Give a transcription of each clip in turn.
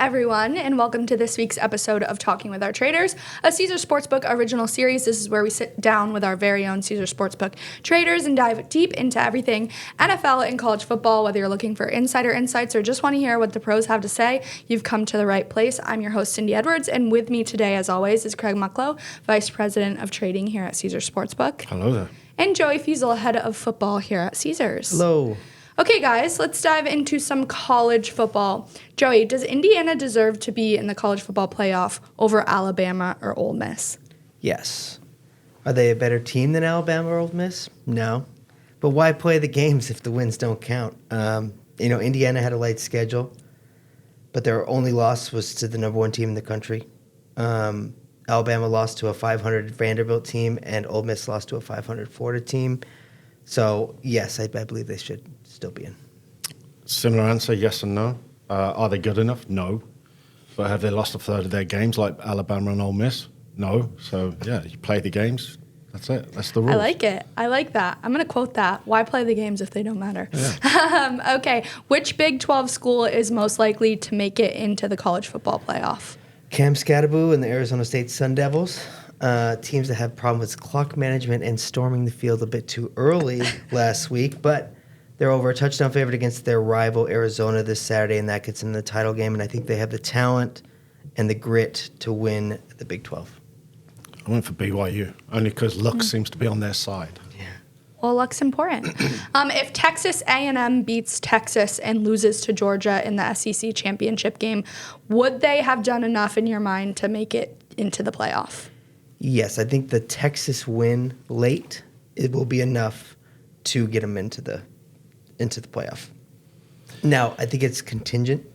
everyone, and welcome to this week's episode of Talking with Our Traders, a Caesar Sportsbook original series. This is where we sit down with our very own Caesar Sportsbook traders and dive deep into everything NFL and college football. Whether you're looking for insider insights or just want to hear what the pros have to say, you've come to the right place. I'm your host, Cindy Edwards, and with me today, as always, is Craig Mucklow, Vice President of Trading here at Caesar Sportsbook. Hello there. And Joey Fiesel, Head of Football here at Caesars. Hello. Okay, guys, let's dive into some college football. Joey, does Indiana deserve to be in the college football playoff over Alabama or Ole Miss? Yes. Are they a better team than Alabama or Ole Miss? No. But why play the games if the wins don't count? Indiana had a light schedule, but their only loss was to the number one team in the country. Alabama lost to a 500 Vanderbilt team, and Ole Miss lost to a 500 Florida team. So, yes, I believe they should still be in. Similar answer, yes and no. Are they good enough? No. But have they lost a third of their games like Alabama and Ole Miss? No. So, yeah, you play the games. That's it. That's the rule. I like it. I like that. I'm going to quote that. Why play the games if they don't matter? Yeah. Okay. Which Big 12 school is most likely to make it into the college football playoff? Cam Scatteraboo and the Arizona State Sun Devils. Teams that have problems with clock management and storming the field a bit too early last week, but they're over a touchdown favorite against their rival Arizona this Saturday, and that gets in the title game, and I think they have the talent and the grit to win the Big 12. I went for BYU, only because luck seems to be on their side. Yeah. Well, luck's important. If Texas A&M beats Texas and loses to Georgia in the SEC championship game, would they have done enough in your mind to make it into the playoff? Yes, I think the Texas win late, it will be enough to get them into the playoff. Now, I think it's contingent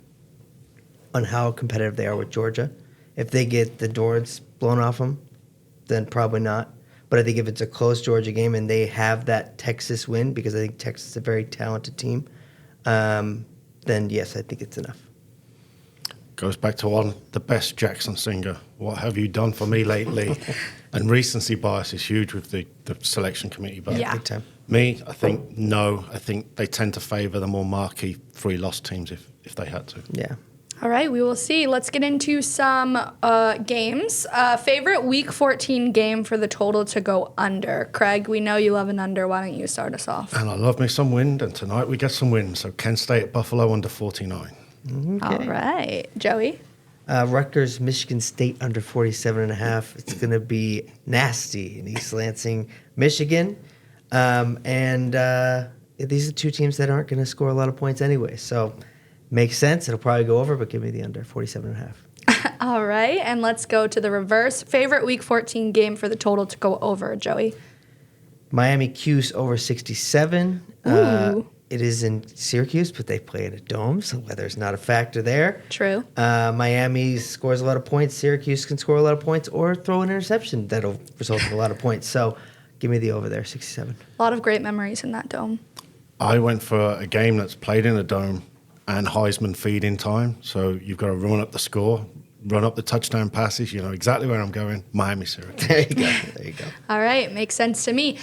on how competitive they are with Georgia. If they get the doors blown off them, then probably not. But I think if it's a close Georgia game and they have that Texas win, because I think Texas is a very talented team, then yes, I think it's enough. Goes back to one, the best Jackson singer. What have you done for me lately? And recency bias is huge with the selection committee. But Yeah. Big time. me, I think no. I think they tend to favour the more marquee three-loss teams if they had to. Yeah. All right, we will see. Let's get into some games. Favorite Week 14 game for the total to go under. Craig, we know you love an under. Why don't you start us off? And I love me some wind, and tonight we get some wind. So Kent State at Buffalo under 49. Okay. All right. Joey? Rutgers, Michigan State under 47.5. It's going to be nasty in East Lansing, Michigan. And these are two teams that aren't going to score a lot of points anyway. So makes sense. It'll probably go over, but give me the under 47.5. All right, and let's go to the reverse. Favorite Week 14 game for the total to go over, Joey? Miami Cuse over 67. Ooh. It is in Syracuse, but they play in a dome, so weather's not a factor there. True. Miami scores a lot of points. Syracuse can score a lot of points or throw an interception that'll result in a lot of points. So give me the over there, 67. A lot of great memories in that dome. I went for a game that's played in a dome and Heisman feed-in time. So you've got to run up the score, run up the touchdown passes. You know exactly where I'm going. Miami, Syracuse. There you go. There you go. All right, makes sense to me.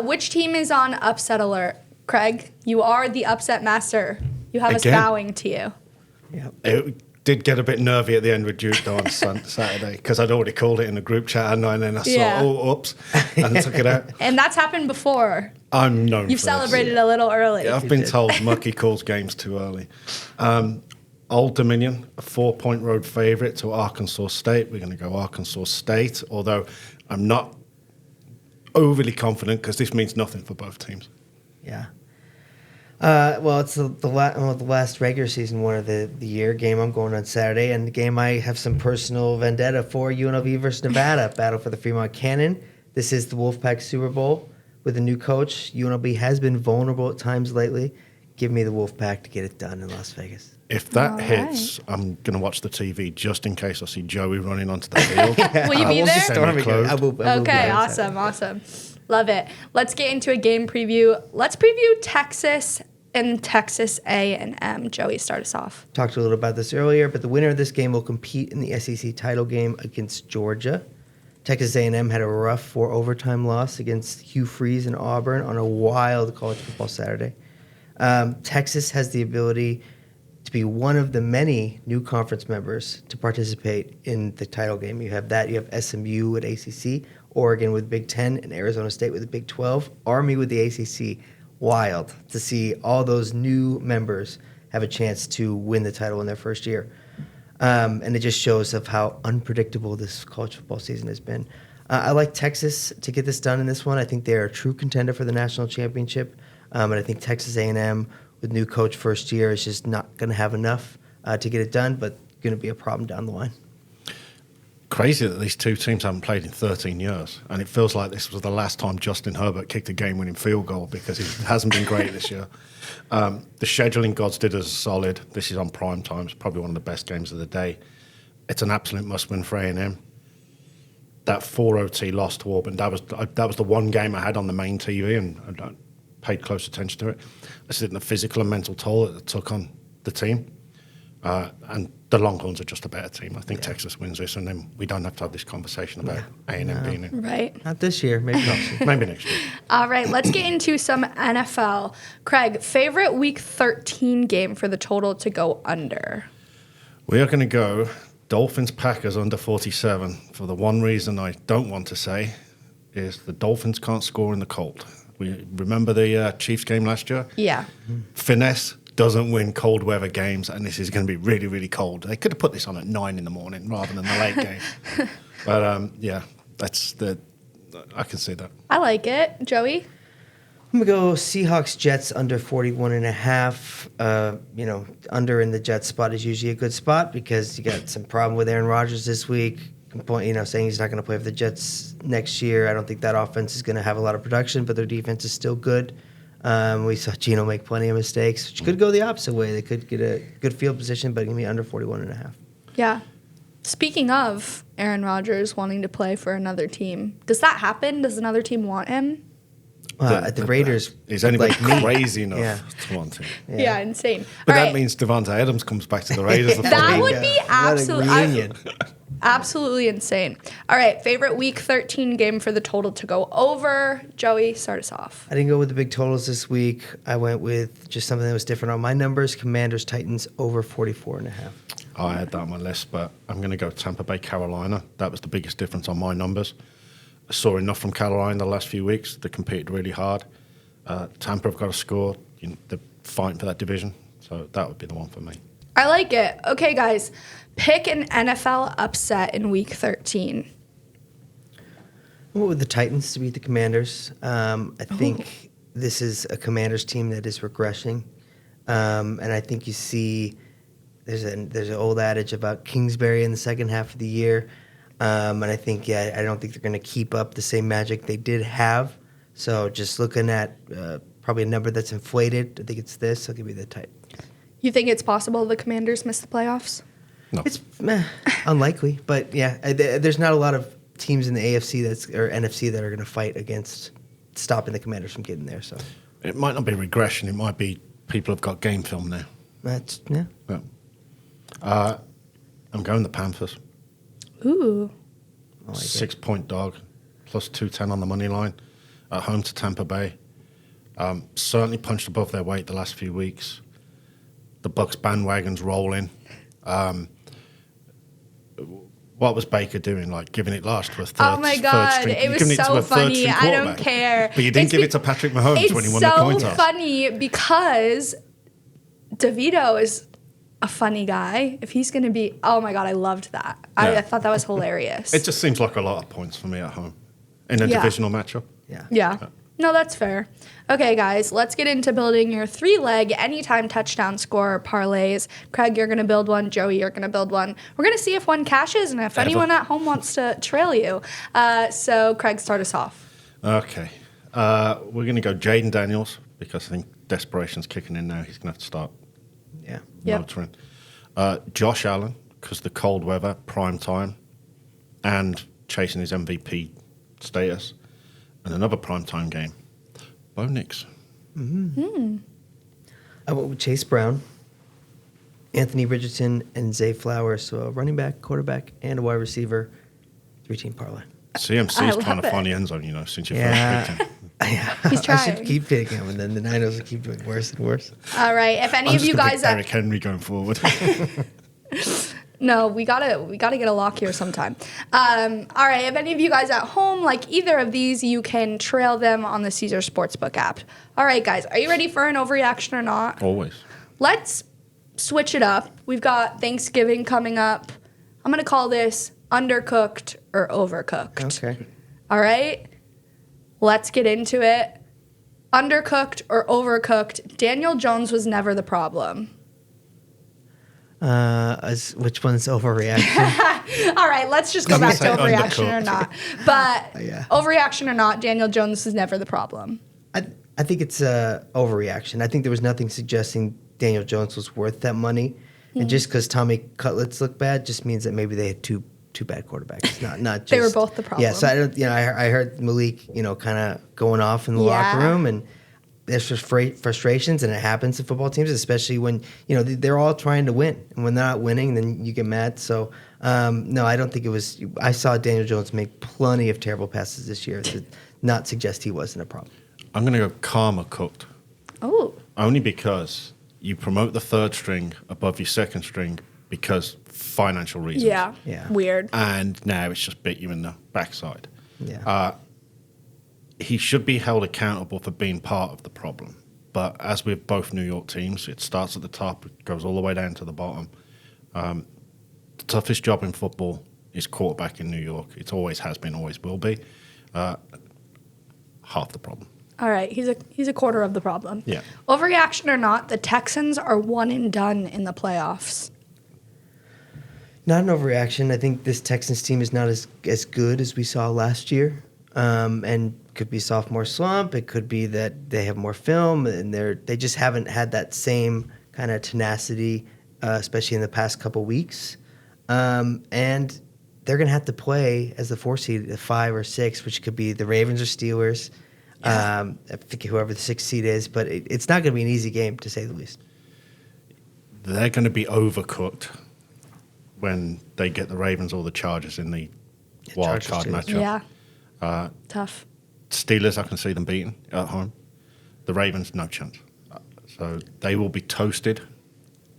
Which team is on upset alert? Craig, you are the upset master. You have us Again? bowing to you. Yeah. It did get a bit nervy at the end with Duke though on Saturday because I'd already called it in the group chat and then I saw, oops, and took it out. And that's happened before. I'm known You've for this. celebrated a little early. Yeah, I've been told Mucky calls games too early. Old Dominion, a 4-point road favourite to Arkansas State. We're going to go Arkansas State, although I'm not overly confident because this means nothing for both teams. Yeah. It's the last regular season one of the year game. I'm going on Saturday, and the game I have some personal vendetta for, UNLV versus Nevada, battle for the Fremont Cannon. This is the Wolfpack Super Bowl with a new coach. UNLV has been vulnerable at times lately. Give me the Wolfpack to get it done in Las Vegas. If that All hits, I'm going to watch the TV just in case I see Joey running onto the field. Will you be there? I will be Okay, there on awesome, Saturday. awesome. Love it. Let's get into a game preview. Let's preview Texas and Texas A&M. Joey, start us off. Talked a little about this earlier, but the winner of this game will compete in the SEC title game against Georgia. Texas A&M had a rough 4-overtime loss against Hugh Freeze and Auburn on a wild college football Saturday. Texas has the ability to to be one of the many new conference members to participate in the title game. You have that. You have SMU with ACC, Oregon with Big Ten, and Arizona State with the Big 12, Army with the ACC. Wild to see all those new members have a chance to win the title in their first year. And it just shows of how unpredictable this college football season has been. I like Texas to get this done in this one. I think they're a true contender for the national championship. And I think Texas A&M with new coach first year is just not going to have enough to get it done, but going to be a problem down the line. Crazy that these two teams haven't played in 13 years, and it feels like this was the last time Justin Herbert kicked a game-winning field goal because he hasn't been great this year. The scheduling gods did us solid. This is on prime time. It's probably one of the best games of the day. It's an absolute must-win for A&M. That 4-OT loss to Auburn, that was the one game I had on the main TV, and I paid close attention to it. I said the physical and mental toll that it took on the team. And the Longhorns are just a better team. I think Texas wins this, and then we don't have to have this conversation about A&M being in. Right. Not this year, maybe next year. Maybe next year. All right, let's get into some NFL. Craig, favorite Week 13 game for the total to go under? We are going to go Dolphins-Packers under 47 for the one reason I don't want to say is the Dolphins can't score in the cold. We remember the Chiefs game last year? Yeah. Finesse doesn't win cold weather games, and this is going to be really, really cold. They could have put this on at 9 in the morning rather than the late game. But, I can see that. I like it. Joey? I'm going to go Seahawks-Jets under 41.5. Under in the Jets spot is usually a good spot because you got some problem with Aaron Rodgers this week. Saying he's not going to play for the Jets next year. I don't think that offense is going to have a lot of production, but their defense is still good. We saw Geno make plenty of mistakes, which could go the opposite way. They could get a good field position, but going to be under 41.5. Yeah. Speaking of Aaron Rodgers wanting to play for another team, does that happen? Does another team want him? The Raiders. Is anybody like crazy enough to want him? Yeah, insane. But All that right. means Devontae Adams comes back to the Raiders. That would be What a reunion. absolutely insane. All right, favorite Week 13 game for the total to go over. Joey, start us off. I didn't go with the big totals this week. I went with just something that was different on my numbers. Commanders-Titans over 44.5. I had that on my list, but I'm going to go Tampa Bay, Carolina. That was the biggest difference on my numbers. I saw enough from Carolina the last few weeks. They competed really hard. Tampa have got to score. They're fighting for that division. So that would be the one for me. I like it. Okay, guys, pick an NFL upset in Week 13. I went with the Titans to beat the Commanders. I think this is a Commanders team that is regressing. And I think you see there's an old adage about Kingsbury in the second half of the year. And I think, I don't think they're going to keep up the same magic they did have. So just looking at probably a number that's inflated, I think it's this. I'll give you the Titans. You think it's possible the Commanders miss the playoffs? No. It's unlikely, but there's not a lot of teams in the AFC or NFC that are going to fight against stopping the Commanders from getting there. So It might not be regression. It might be people have got game film now. Yeah. I'm going the Panthers. Ooh. I like it. 6-point dog, plus 210 on the money line, at home to Tampa Bay. Certainly punched above their weight the last few weeks. The Bucs bandwagon's rolling. What was Baker doing? Like giving it last to a third. Oh my God, string. it You're was giving it to so a third funny. string I don't quarterback. care. But you didn't It's give it to Patrick Mahomes when he won the coin toss. It's so funny because DeVito is a funny guy. If he's going to be, oh my God, I loved that. Yeah. I thought that was hilarious. It just seems like a lot of points for me at home in a divisional matchup. Yeah. No, that's fair. Okay, guys, let's get into building your 3-leg anytime touchdown scorer parlays. Craig, you're going to build one. Joey, you're going to build one. We're going to see if one cashes and if anyone at home wants to trail you. So, Craig, start us off. Okay. We're going to go Jaden Daniels because I think desperation's kicking in now. He's going to have to start motoring. Josh Allen because the cold weather, prime time, and chasing his MVP status. And another primetime game, Bo Nix. I went with Chase Brown, Anthony Richardson, and Zay Flowers. So a running back, quarterback, and a wide receiver, 3-team parlay. CMC's I trying love to find it. the end zone, since you Yeah. first picked him. Yeah. He's I trying. should keep picking him, and then the Niners will keep doing worse and worse. All right. If any I'm of just you gonna guys pick Derrick Henry going forward. No, we gotta get a lock here sometime. All right, if any of you guys at home like either of these, you can trail them on the Caesar Sportsbook app. All right, guys, are you ready for an overreaction or not? Always. Let's switch it up. We've got Thanksgiving coming up. I'm gonna call this undercooked or overcooked. Okay. All right, let's get into it. Undercooked or overcooked? Daniel Jones was never the problem. Which one's overreaction? All right, let's just go I'm gonna back to say overreaction or undercooked. not. But Yeah. overreaction or not, Daniel Jones is never the problem. I think it's a overreaction. I think there was nothing suggesting Daniel Jones was worth that money, and just because Tommy Cutlets looked bad, just means that maybe they had two bad quarterbacks. Not just They were both the problem. Yeah, so I don't. I heard Malik, kind of going off in the locker Yeah. room, and there's just frustrations, and it happens to football teams, especially when they're all trying to win, and when they're not winning, then you get mad. So no, I don't think it was. I saw Daniel Jones make plenty of terrible passes this year to not suggest he wasn't a problem. I'm going to go karma cooked. Oh, Only because you promote the third string above your second string because financial reasons. yeah. Yeah. Weird. And now it's just bit you in the backside. Yeah. He should be held accountable for being part of the problem. But as with both New York teams, it starts at the top, it goes all the way down to the bottom. The toughest job in football is quarterback in New York. It always has been, always will be. Half the problem. All right, he's a quarter of the problem. Yeah. Overreaction or not, the Texans are one and done in the playoffs. Not an overreaction. I think this Texans team is not as good as we saw last year, and could be sophomore slump. It could be that they have more film, and they just haven't had that same kind of tenacity, especially in the past couple weeks. And they're going to have to play as the 4 seed, the 5 or 6, which could be the Ravens or Steelers. I forget whoever the 6th seed is, but it's not going to be an easy game to say the least. They're going to be overcooked when they get the Ravens or the Chargers in the wild card Chargers too. matchup. Yeah. Tough. Steelers, I can see them beating at home. The Ravens, no chance. So they will be toasted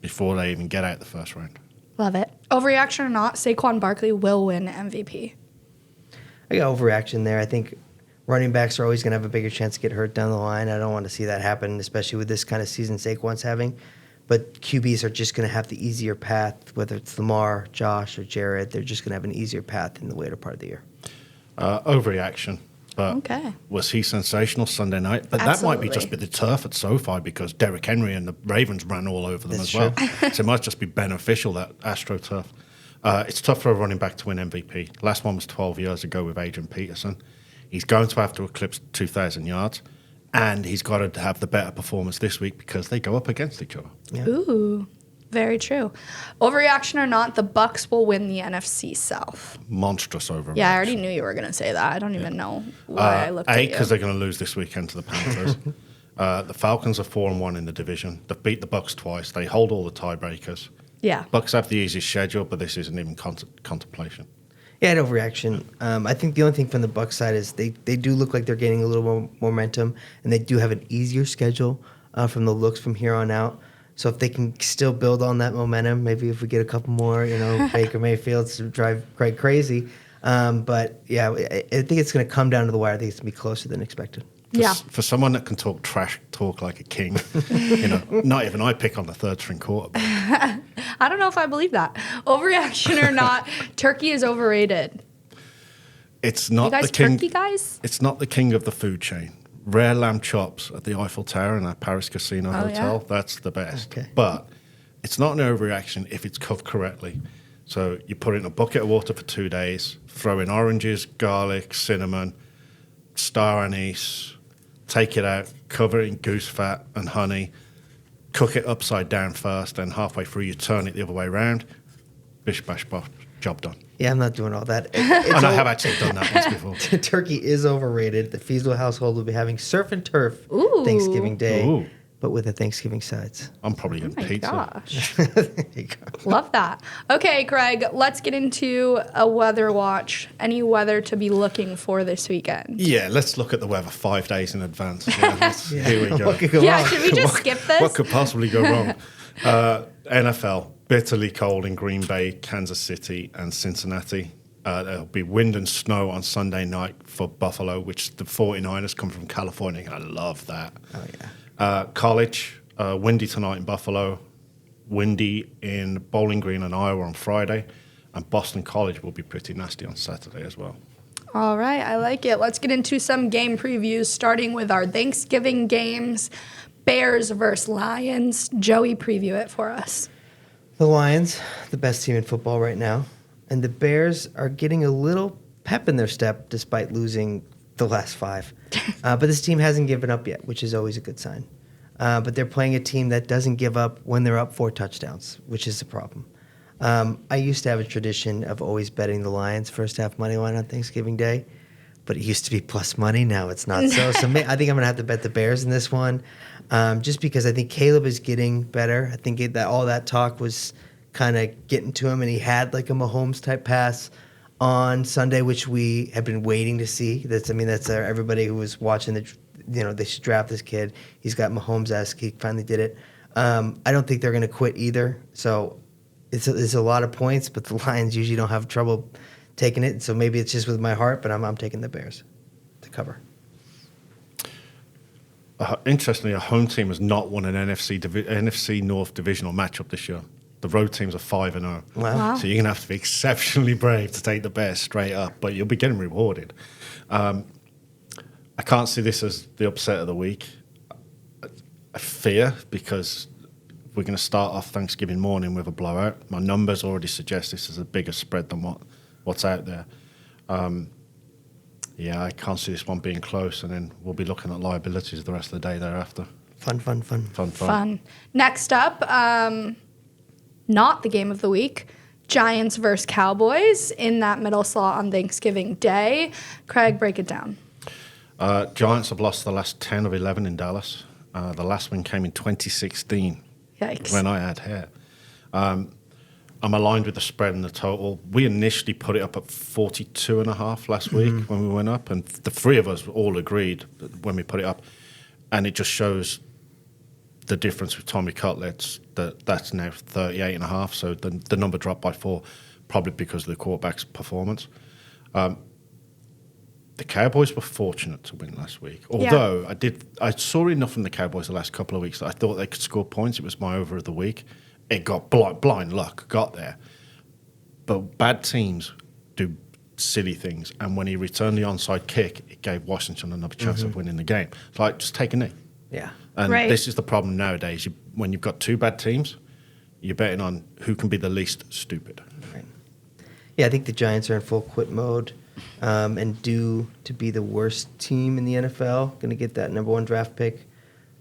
before they even get out the first round. Love it. Overreaction or not, Saquon Barkley will win MVP. I got overreaction there. I think running backs are always going to have a bigger chance to get hurt down the line. I don't want to see that happen, especially with this kind of season Saquon's having. But QBs are just going to have the easier path, whether it's Lamar, Josh, or Jared. They're just going to have an easier path in the later part of the year. Overreaction. But Okay. was he sensational Sunday night? But that might be just Absolutely. be the turf at SoFi because Derrick Henry and the Ravens ran all over them That's as well. true. So it might just be beneficial, that AstroTurf. It's tough for a running back to win MVP. Last one was 12 years ago with Adrian Peterson. He's going to have to eclipse 2,000 yards, and he's got to have the better performance this week because they go up against each other. Yeah. Ooh, very true. Overreaction or not, the Bucks will win the NFC South. Monstrous overreaction. Yeah, I already knew you were going to say that. I don't even know why I looked at you. because they're going to lose this weekend to the Panthers. The Falcons are 4-1 in the division. They've beat the Bucks twice. They hold all the tiebreakers. Yeah. Bucks have the easiest schedule, but this isn't even contemplation. Yeah, an overreaction. I think the only thing from the Bucs side is they do look like they're gaining a little more momentum, and they do have an easier schedule from the looks from here on out. So if they can still build on that momentum, maybe if we get a couple more, Baker Mayfields to drive Craig crazy. But yeah, I think it's going to come down to the wire. I think it's going to be closer than expected. Yeah. For someone that can trash talk like a king, not even I pick on the third string quarterback. I don't know if I believe that. Overreaction or not, turkey is overrated. It's You not guys the king. turkey guys? It's not the king of the food chain. Rare lamb chops at the Eiffel Tower in that Paris casino Oh, hotel. yeah? That's the best. Okay. But it's not an overreaction if it's cooked correctly. So you put it in a bucket of water for 2 days, throw in oranges, garlic, cinnamon, star anise, take it out, cover it in goose fat and honey, cook it upside down first, and halfway through you turn it the other way around. Bish, bash, bosh, job done. Yeah, I'm not doing all that. And I have actually done that once before. Turkey is overrated. The Feasel household will be having surf and turf Ooh. Thanksgiving Day. Ooh. but with the Thanksgiving sides. I'm probably getting My pizza. gosh. There you go. Love that. Okay, Craig, let's get into a weather watch. Any weather to be looking for this weekend? Yeah, let's look at the weather 5 days in advance. Yeah, Here we go. What could go Yeah, wrong? should we just skip this? What could possibly go wrong? NFL, bitterly cold in Green Bay, Kansas City, and Cincinnati. There'll be wind and snow on Sunday night for Buffalo, which the 49ers come from California. I love that. Oh, yeah. College, windy tonight in Buffalo, windy in Bowling Green and Iowa on Friday, and Boston College will be pretty nasty on Saturday as well. All right, I like it. Let's get into some game previews, starting with our Thanksgiving games. Bears versus Lions. Joey, preview it for us. The Lions, the best team in football right now, and the Bears are getting a little pep in their step despite losing the last 5. But this team hasn't given up yet, which is always a good sign. But they're playing a team that doesn't give up when they're up 4 touchdowns, which is a problem. I used to have a tradition of always betting the Lions first half money line on Thanksgiving Day, but it used to be plus money. Now it's not so. So I think I'm going to have to bet the Bears in this one, just because I think Caleb is getting better. I think that all that talk was kind of getting to him, and he had like a Mahomes-type pass on Sunday, which we have been waiting to see. That's everybody who was watching they should draft this kid. He's got Mahomes-esque. He finally did it. I don't think they're going to quit either. So it's a lot of points, but the Lions usually don't have trouble taking it. So maybe it's just with my heart, but I'm taking the Bears to cover. Interestingly, a home team has not won an NFC North divisional matchup this year. The road teams are 5-0. Wow. So you're going to have to be exceptionally brave to take the Bears straight up, but you'll be getting rewarded. I can't see this as the upset of the week. I fear, because we're going to start off Thanksgiving morning with a blowout. My numbers already suggest this is a bigger spread than what's out there. I can't see this one being close, and then we'll be looking at liabilities the rest of the day thereafter. Fun. Next up, not the game of the week. Giants versus Cowboys in that middle slot on Thanksgiving Day. Craig, break it down. Giants have lost the last 10 of 11 in Dallas. The last one came in 2016. Yikes. When I had hair. I'm aligned with the spread and the total. We initially put it up at 42.5 last week when we went up, and the 3 of us all agreed when we put it up. And it just shows the difference with Tommy Cutlets, that's now 38.5, so the number dropped by 4, probably because of the quarterback's performance. The Cowboys were fortunate to win last week, although I saw enough from the Cowboys the last couple of weeks that I thought they could score points. It was my over of the week. It got blind luck, got there. But bad teams do silly things, and when he returned the onside kick, it gave Washington another chance of winning the game. It's like, just take a knee. Yeah. And Right. this is the problem nowadays. When you've got 2 bad teams, you're betting on who can be the least stupid. Right. Yeah, I think the Giants are in full quit mode, and due to be the worst team in the NFL, going to get that number 1 draft pick.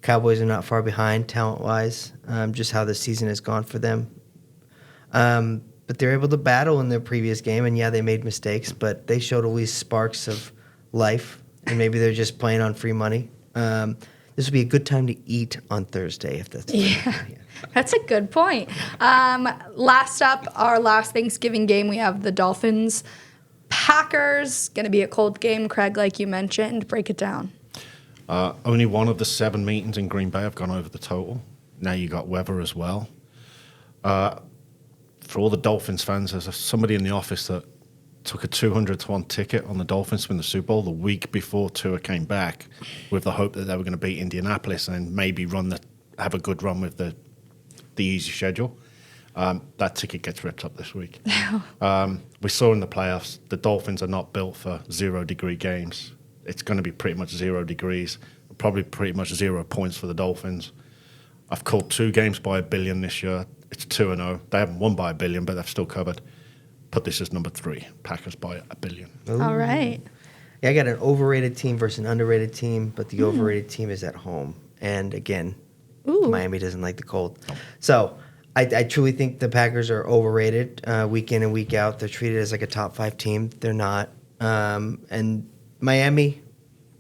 Cowboys are not far behind talent-wise, just how the season has gone for them. But they're able to battle in their previous game, and they made mistakes, but they showed at least sparks of life, and maybe they're just playing on free money. This would be a good time to eat on Thursday if that's That's a good point. Last up, our last Thanksgiving game, we have the Dolphins. Packers, going to be a cold game, Craig, like you mentioned. Break it down. Only one of the 7 meetings in Green Bay have gone over the total. Now you got weather as well. For all the Dolphins fans, there's somebody in the office that took a 200-1 ticket on the Dolphins to win the Super Bowl the week before Tua came back, with the hope that they were going to beat Indianapolis and maybe have a good run with the easy schedule. That ticket gets ripped up this week. We saw in the playoffs, the Dolphins are not built for 0-degree games. It's going to be pretty much 0 degrees, probably pretty much 0 points for the Dolphins. I've called 2 games by $1 billion this year. It's 2-0. They haven't won by $1 billion, but they've still covered. Put this as number 3. Packers by $1 billion. Ooh. All right. Yeah, I got an overrated team versus an underrated team, but the overrated team is at home. And again, Miami doesn't like the cold. So I truly think the Packers are overrated week in and week out. They're treated as like a top 5 team. They're not. And Miami,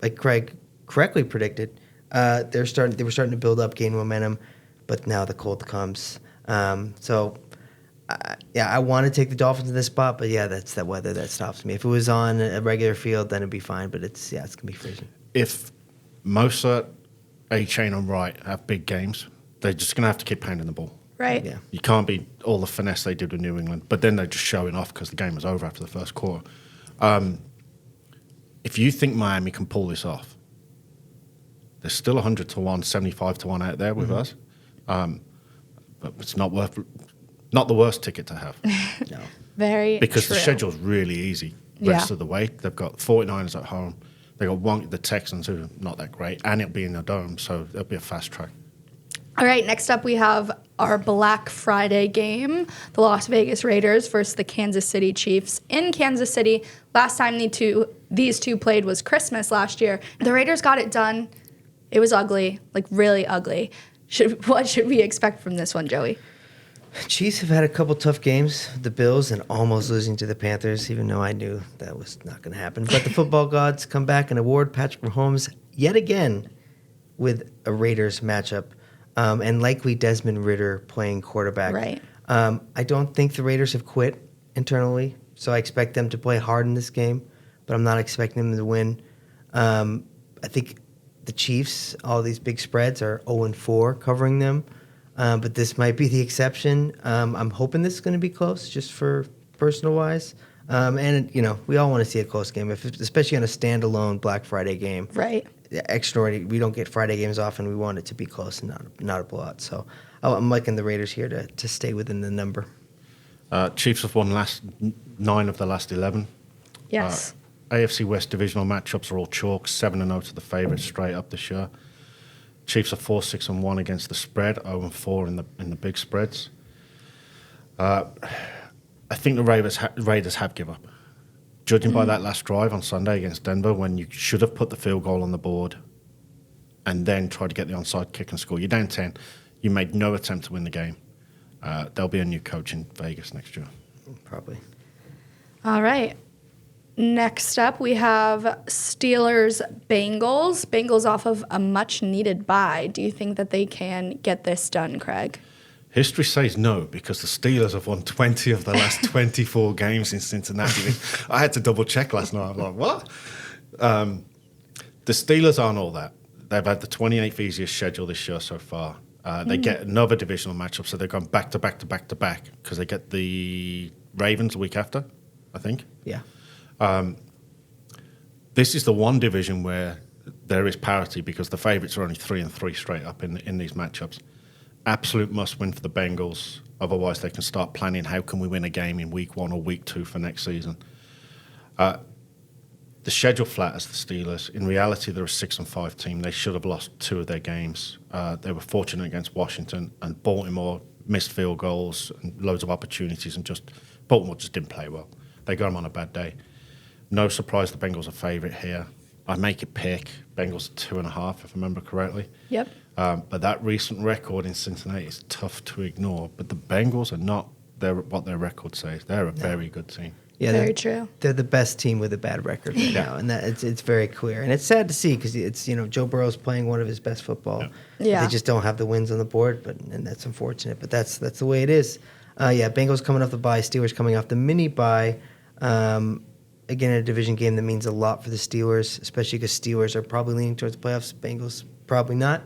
like Craig correctly predicted, They were starting to build up, gain momentum, but now the cold comes. I want to take the Dolphins in this spot, but that's that weather that stops me. If it was on a regular field, then it'd be fine. But it's gonna be freezing. If Mostert, A-Chain, and Wright have big games, they're just gonna have to keep pounding the ball. Right. Yeah. You can't be all the finesse they did with New England, but then they're just showing off because the game was over after the first quarter. If you think Miami can pull this off, there's still 100 to 1, 75 to 1 out there with us. But it's not the worst ticket to have. No. Very Because true. the schedule's really easy rest of the way. They've got 49ers at home. They've got the Texans, who are not that great, and it'll be in the dome, so it'll be a fast track. All right, next up we have our Black Friday game, the Las Vegas Raiders versus the Kansas City Chiefs in Kansas City. Last time these two played was Christmas last year. The Raiders got it done. It was ugly, like really ugly. What should we expect from this one, Joey? Chiefs have had a couple tough games, the Bills, and almost losing to the Panthers, even though I knew that was not going to happen. But the football gods come back and award Patrick Mahomes yet again with a Raiders matchup. And likely Desmond Ridder playing quarterback. Right. I don't think the Raiders have quit internally, so I expect them to play hard in this game, but I'm not expecting them to win. I think the Chiefs, all these big spreads, are 0-4 covering them, but this might be the exception. I'm hoping this is going to be close, just for personal-wise. And, we all want to see a close game, especially on a standalone Black Friday game. Right. Extraordinary. We don't get Friday games often. We want it to be close and not a blowout. So I'm liking the Raiders here to stay within the number. Chiefs have won 9 of the last 11. Yes. AFC West divisional matchups are all chalk, 7-0 to the favourites straight up this year. Chiefs are 4-6-1 against the spread, 0-4 in the big spreads. I think the Raiders have given up. Judging by that last drive on Sunday against Denver, when you should have put the field goal on the board and then tried to get the onside kick and score, you're down 10. You made no attempt to win the game. There'll be a new coach in Vegas next year. Probably. All right. Next up, we have Steelers-Bengals. Bengals off of a much-needed bye. Do you think that they can get this done, Craig? History says no, because the Steelers have won 20 of the last 24 games in Cincinnati. I had to double-check last night. I'm like, what? The Steelers aren't all that. They've had the 28th easiest schedule this year so far. They get another divisional matchup, so they've gone back-to-back because they get the Ravens the week after, I think. Yeah. This is the one division where there is parity because the favourites are only 3-3 straight up in these matchups. Absolute must win for the Bengals. Otherwise, they can start planning how can we win a game in week 1 or week 2 for next season. The schedule flatters the Steelers. In reality, they're a 6-5 team. They should have lost 2 of their games. They were fortunate against Washington, and Baltimore missed field goals and loads of opportunities, and Baltimore just didn't play well. They got them on a bad day. No surprise the Bengals are favourite here. I make it pick. Bengals 2.5, if I remember correctly. Yep. But that recent record in Cincinnati is tough to ignore. But the Bengals are not what their record says. They're a very good team. Yeah, Very true. They're the best team with a bad record right now, and it's very clear. And it's sad to see because it's Joe Burrow's playing one of his best football. Yeah. They just don't have the wins on the board, and that's unfortunate. But that's the way it is. Bengals coming off the bye, Steelers coming off the mini bye. Again, a division game that means a lot for the Steelers, especially because Steelers are probably leaning towards the playoffs. Bengals probably not.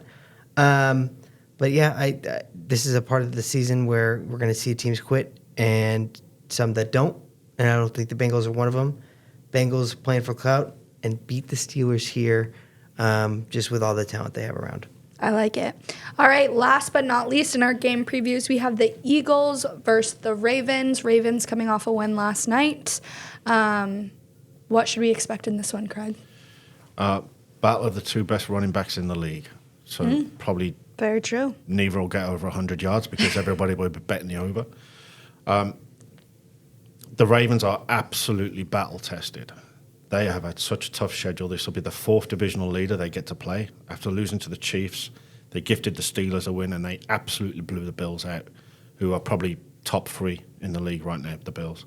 This is a part of the season where we're going to see teams quit and some that don't. And I don't think the Bengals are one of them. Bengals playing for clout and beat the Steelers here, just with all the talent they have around. I like it. All right, last but not least in our game previews, we have the Eagles versus the Ravens. Ravens coming off a win last night. What should we expect in this one, Craig? Battle of the 2 best running backs in the league. So probably Very true. neither will get over 100 yards because everybody will be betting the over. The Ravens are absolutely battle-tested. They have had such a tough schedule. This will be the 4th divisional leader they get to play. After losing to the Chiefs, they gifted the Steelers a win, and they absolutely blew the Bills out, who are probably top 3 in the league right now, the Bills.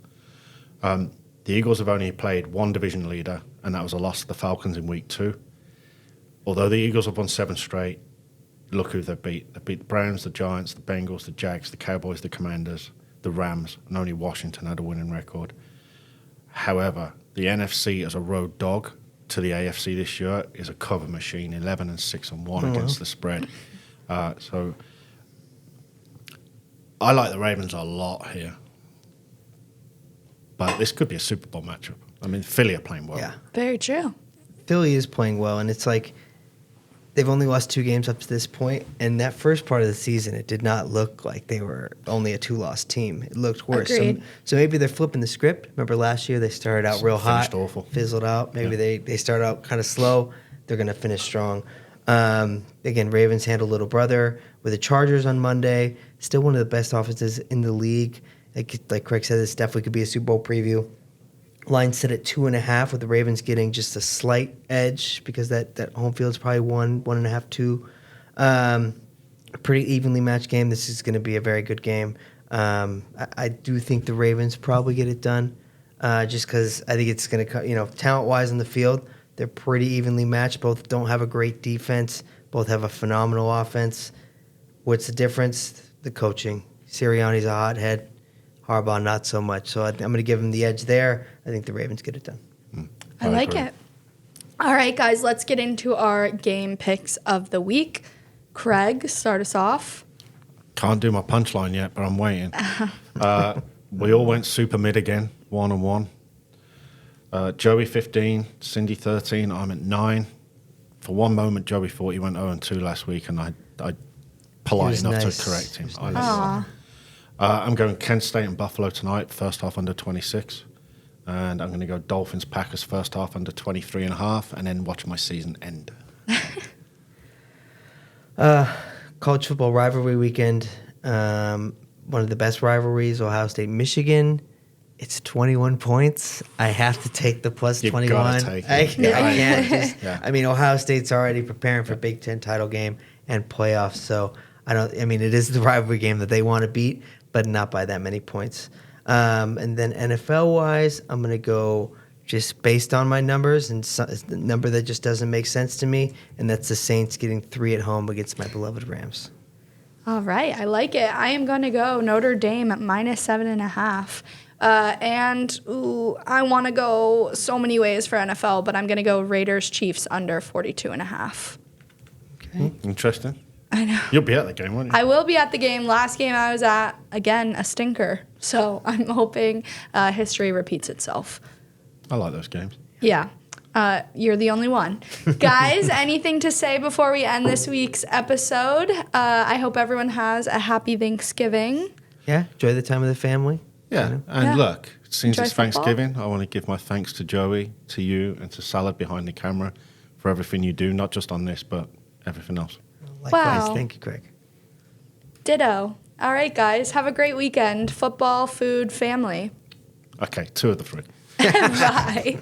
The Eagles have only played one division leader, and that was a loss to the Falcons in week 2. although the Eagles have won 7 straight, look who they've beat. They beat the Browns, the Giants, the Bengals, the Jags, the Cowboys, the Commanders, the Rams, and only Washington had a winning record. However, the NFC as a road dog to the AFC this year is a cover machine, 11-6-1 against the spread. So I like the Ravens a lot here. But this could be a Super Bowl matchup. I mean, Philly are playing well. Yeah. Very true. Philly is playing well, and it's like they've only lost 2 games up to this point, and that first part of the season, it did not look like they were only a 2-loss team. It looked worse. So maybe they're flipping the script. Remember last year they started out real hot, awful. Fizzled out. Maybe they started out kind of slow. They're going to finish strong. Again, Ravens handled little brother with the Chargers on Monday. Still one of the best offenses in the league. Like Craig said, this definitely could be a Super Bowl preview. Line set at 2.5 with the Ravens getting just a slight edge because that home field's probably 1.5, 2. A pretty evenly matched game. This is going to be a very good game. I do think the Ravens probably get it done just because I think it's going to, talent-wise on the field, they're pretty evenly matched. Both don't have a great defense. Both have a phenomenal offense. What's the difference? The coaching. Sirianni's a hothead. Harbaugh, not so much. So I'm going to give him the edge there. I think the Ravens get it done. I like it. All right, guys, let's get into our game picks of the week. Craig, start us off. Can't do my punchline yet, but I'm waiting. We all went super mid again, 1-1. Joey 15, Cindy 13. I'm at 9. For one moment, Joey thought he went 0-2 last week, and I polite enough to correct him. I'm going Kent State and Buffalo tonight, first half under 26. And I'm going to go Dolphins Packers first half under 23.5, and then watch my season end. College football rivalry weekend. One of the best rivalries, Ohio State Michigan. It's 21 points. I have to take the plus 21. Gotta take it. I can't just. Yeah. I mean, Ohio State's already preparing for Big Ten title game and playoffs, so it is the rivalry game that they want to beat, but not by that many points. And then NFL-wise, I'm going to go just based on my numbers, and the number that just doesn't make sense to me, and that's the Saints getting 3 at home against my beloved Rams. All right, I like it. I am going to go Notre Dame at -7.5. I want to go so many ways for NFL, but I'm going to go Raiders Chiefs under 42.5. Okay. Interesting. I know. You'll be at the game, won't you? I will be at the game. Last game I was at, again, a stinker. So I'm hoping history repeats itself. I like those games. Yeah. You're the only one. Guys, anything to say before we end this week's episode? I hope everyone has a happy Thanksgiving. Yeah, enjoy the time with the family. Yeah, and look, since Enjoy it's football. Thanksgiving, I want to give my thanks to Joey, to you, and to Salad behind the camera for everything you do, not just on this, but everything else. Likewise. Wow. Thank you, Craig. Ditto. All right, guys. Have a great weekend. Football, food, family. Okay, 2 of the 3. Bye.